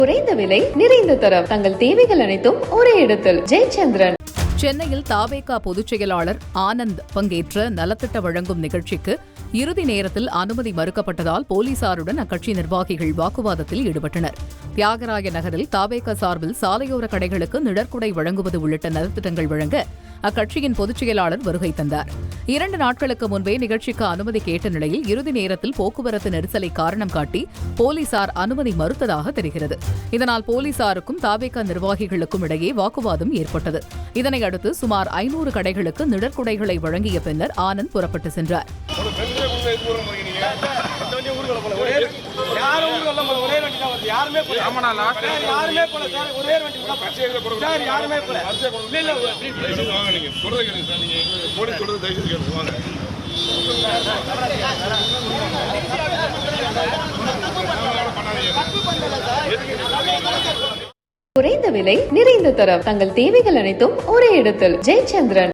குறைந்த விலை நிறைந்த தரம் தங்கள் தேவைகள் அனைத்தும் ஒரே இடத்தில் ஜெயச்சந்திரன். சென்னையில் தாவேகா பொதுச் செயலாளர் ஆனந்த் பங்கேற்ற நலத்திட்ட வழங்கும் நிகழ்ச்சிக்கு இறுதி நேரத்தில் அனுமதி மறுக்கப்பட்டதால் போலீசாருடன் அக்கட்சி நிர்வாகிகள் வாக்குவாதத்தில் ஈடுபட்டனர். தியாகராய நகரில் தாவேகா சார்பில் சாலையோர கடைகளுக்கு நிழற்குடை வழங்குவது உள்ளிட்ட நலத்திட்டங்கள் வழங்க அக்கட்சியின் பொதுச் செயலாளர் வருகை தந்தார். 2 நாட்களுக்கு முன்பே நிகழ்ச்சிக்கு அனுமதி கேட்ட நிலையில் இறுதி நேரத்தில் போக்குவரத்து நெரிசலை காரணம் காட்டி போலீசார் அனுமதி மறுத்ததாக தெரிகிறது. இதனால் போலீசாருக்கும் தாவேகா நிர்வாகிகளுக்கும் இடையே வாக்குவாதம் ஏற்பட்டது. இதனையடுத்து சுமார் 500 கடைகளுக்கு நிழற்குடைகளை வழங்கிய பின்னர் ஆனந்த் புறப்பட்டு சென்றார். குறைந்த விலை நிறைந்த தரம் தங்கள் தேவைகள் அனைத்தும் ஒரே இடத்தில் ஜெயச்சந்திரன்.